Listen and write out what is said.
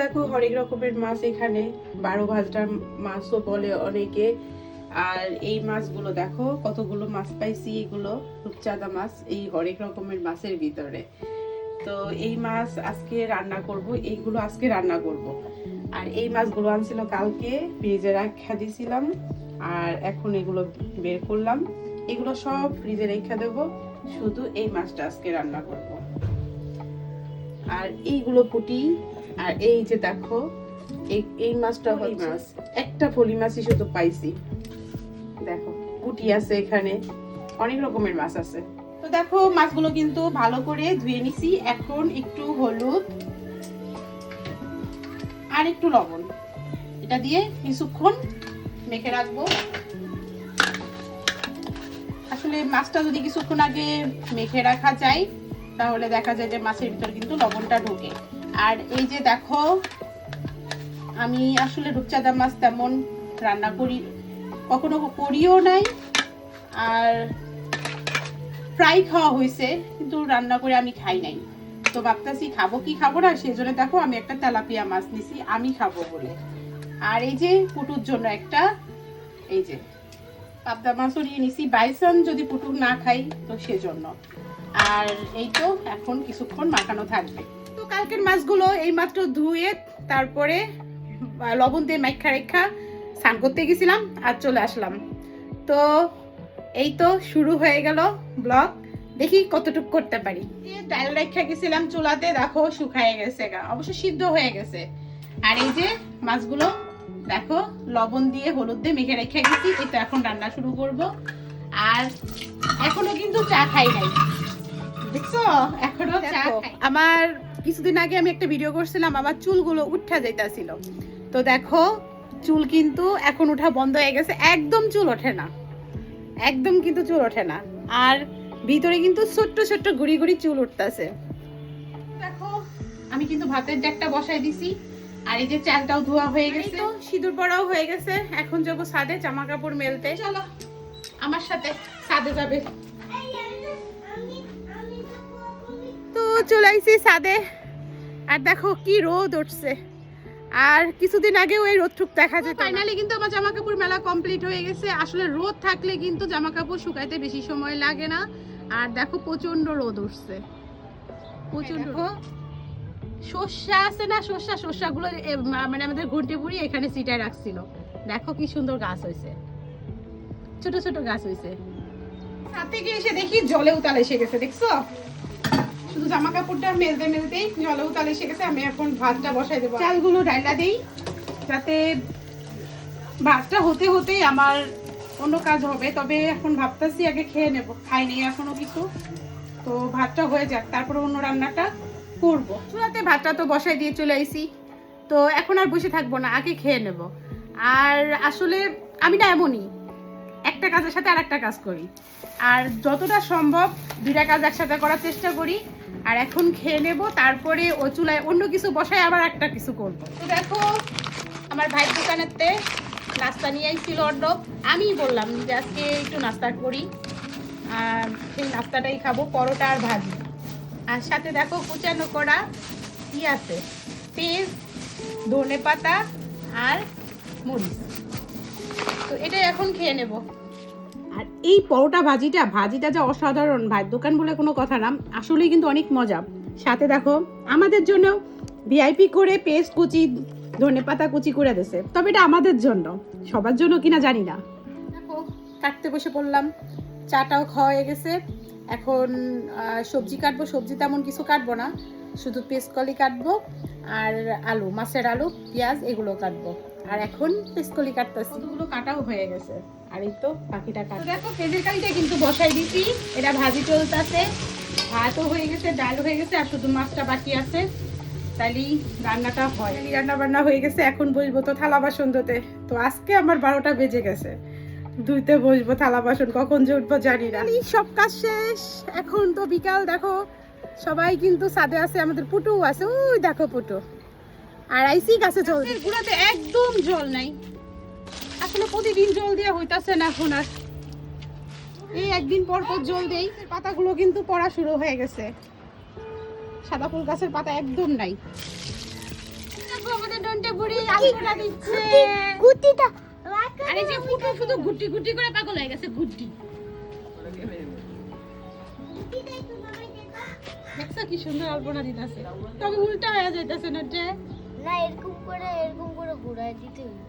দেখো হরেক রকমের মাছ এখানে, 12 ভাজার মাছও বলে অনেকে। আর এই মাছগুলো দেখো কতগুলো মাছ পাইছি, এগুলো রূপচাঁদা মাছ এই হরেক রকমের মাছের ভিতরে। তো এই মাছ আজকে রান্না করব, এইগুলো আজকে রান্না করব। আর এই মাছগুলো আনছিল কালকে, ফ্রিজে রাখা দিয়েছিলাম, আর এখন এগুলো বের করলাম। এগুলো সব ফ্রিজে রেখে দেবো, শুধু এই মাছটা আজকে রান্না করব। আর এইগুলো পুঁটি, আর এই যে দেখো এই মাছটা ফলি মাছ, একটা ফলি মাছই শুধু পাইছি। দেখো পুঁটি আছে এখানে, অনেক রকমের মাছ আছে। তো দেখো মাছগুলো কিন্তু ভালো করে ধুয়ে নিছি। এখন একটু হলুদ আর একটু লবণ এটা দিয়ে কিছুক্ষণ মেখে রাখবো। আসলে মাছটা যদি কিছুক্ষণ আগে মেখে রাখা যায় তাহলে দেখা যায় যে মাছের ভিতর কিন্তু লবণটা ঢোকে। আর এই যে দেখো আমি আসলে রূপচাঁদা মাছ তেমন রান্না করি, কখনো করিও নাই, আর ফ্রাই খাওয়া হয়েছে কিন্তু রান্না করে আমি খাই নাই। তো ভাবতেছি খাবো কি খাবো না, সেই জন্য দেখো আমি একটা তেলাপিয়া মাছ নিছি আমি খাবো বলে। আর এই যে পুটুর জন্য একটা এই যে পাবদা মাছও নিয়ে নিছি, বাইসন যদি পুটু না খাই তো সেজন্য। আর এই তো এখন কিছুক্ষণ মাখানো থাকবে। তো কালকের মাছগুলো এই মাত্র ধুয়ে তারপরে লবণ দিয়ে মাইখা রেখা স্নান করতে গেছিলাম আর চলে আসলাম। তো এই তো শুরু হয়ে গেল ব্লগ, দেখি কতটুক করতে পারি। ডাল রেখা গেছিলাম চুলাতে, দেখো শুকায় গেছে, অবশ্য সিদ্ধ হয়ে গেছে। আর এই যে মাছগুলো দেখো লবণ দিয়ে হলুদ দিয়ে মেখে রেখে গেছি, এটা এখন রান্না শুরু করব। আর এখনো কিন্তু চা খাই নাই, দেখছো এখনো চা খাই। আমার কিছুদিন আগে আমি একটা ভিডিও করছিলাম, আমার চুলগুলো উঠা যাইতাছিল। তো দেখো চুল কিন্তু এখন উঠা বন্ধ হয়ে গেছে, একদম চুল ওঠে না, একদম কিন্তু চুল ওঠে না। আর ভিতরে কিন্তু ছোট্ট ছোট্ট গুড়ি গুড়ি চুল উঠতেছে। দেখো আমি কিন্তু ভাতের ডেকটা বসাই দিছি, আর এই যে চালটাও ধোয়া হয়ে গেছে, তো সিঁদুর পরাও হয়ে গেছে। এখন যাবো ছাদে জামা কাপড় মেলতে। চলো আমার সাথে ছাদে যাবে। তো চলে আইছি ছাদে, আর দেখো কি রোদ উঠছে। আর কিছুদিন আগেও এই রোদ ঠুক দেখা যেত। ফাইনালি কিন্তু আমার জামা কাপড় মেলা কমপ্লিট হয়ে গেছে। আসলে রোদ থাকলে কিন্তু জামা কাপড় শুকাইতে বেশি সময় লাগে না। আর দেখো প্রচন্ড রোদ উঠছে, প্রচন্ড। শস্যা আছে না, শস্যাগুলো মানে আমাদের ঘুরতে বুড়ি এখানে সিটায় রাখছিল। দেখো কি সুন্দর গাছ হয়েছে, ছোট ছোট গাছ হয়েছে। ছাদ থেকে এসে দেখি জলে উতাল এসে গেছে, দেখছো? শুধু জামা কাপড়টা মেলতে মেলতেই জলে উতাল এসে গেছে। আমি এখন ভাতটা বসাই দেবো, চালগুলো ডাইলা দেই যাতে ভাতটা হতে হতেই আমার অন্য কাজ হবে। তবে এখন ভাবতেছি আগে খেয়ে নেব, খাইনি এখনো কিছু। তো ভাতটা হয়ে যাক, তারপরে অন্য রান্নাটা করবো। চুলাতে ভাতটা তো বসাই দিয়ে চলে আইছি, তো এখন আর বসে থাকবো না, আগে খেয়ে নেব। আর আসলে আমি না এমনই, একটা কাজের সাথে আর একটা কাজ করি, আর যতটা সম্ভব দুইটা কাজ একসাথে করার চেষ্টা করি। আর এখন খেয়ে নেব, তারপরে ও চুলায় অন্য কিছু বসায় আবার একটা কিছু করবো। তো দেখো আমার ভাই দোকানেতে নাস্তা নিয়ে আইছিল অর্ডব, আমি বললাম যে আজকে একটু নাস্তা করি, আর সেই নাস্তাটাই খাবো, পরোটা আর ভাজি। আর সাথে দেখো কুচানো করা কি আছে, পেঁয়াজ, ধনে পাতা আর মরিচ। তো এটাই এখন খেয়ে নেব। আর এই পরোটা ভাজিটা যে অসাধারণ, ভাইয়ের দোকান বলে কোনো কথা না, আসলেই কিন্তু অনেক মজা। সাথে দেখো আমাদের জন্য ভিআইপি করে পেস্ট কুচি, ধনে পাতা কুচি করে দিয়েছে। তবে এটা আমাদের জন্য, সবার জন্য কিনা জানি না। দেখো কাটতে বসে পড়লাম, চাটাও খাওয়া হয়ে গেছে। এখন সবজি কাটবো, সবজি তেমন কিছু কাটবো না, শুধু পেস্টকলি কাটবো আর আলু, মাছের আলু, পেঁয়াজ এগুলো কাটবো। আর এখন পেস্টকলি কাটতেছি, কতগুলো কাটাও হয়ে গেছে। আর এই তো বাকিটা কাটবো। দেখো পেঁয়াজের কালিটা কিন্তু বসাই দিছি, এটা ভাজি চলতেছে, ভাতও হয়ে গেছে, ডাল হয়ে গেছে, আর শুধু মাছটা বাকি আছে। তাইলেই রান্নাটা হয়, রান্না বান্না হয়ে গেছে। এখন বসবো তো থালা বাসন ধুতে। তো আজকে আমার 12টা বেজে গেছে, ধুইতে বসবো থালা বাসন, কখন যে উঠবো জানি না। সব কাজ শেষ, এখন তো বিকাল। দেখো সবাই কিন্তু ছাদে আছে, আমাদের পুটু আছে, ওই দেখো পুটু। আর আইসি গাছে জল, গুড়াতে একদম জল নাই। আসলে প্রতিদিন জল দেওয়া হইতাছে না এখন, আর এই একদিন পর পর জল দেই। পাতাগুলো কিন্তু পড়া শুরু হয়ে গেছে, সাদা ফুল গাছের পাতা একদম নাই। দেখো আমাদের ডন্টে বুড়ি আলপনা দিচ্ছে গুটিটা আরে যে ফুটো শুধু গুটি গুটি করে পাগল হয়ে গেছে গুটি দেখছো কি সুন্দর আলপনা দিতেছে তবে উল্টা হয়ে যাইতেছে না যে না এরকম করে ঘুরায় দিতে হবে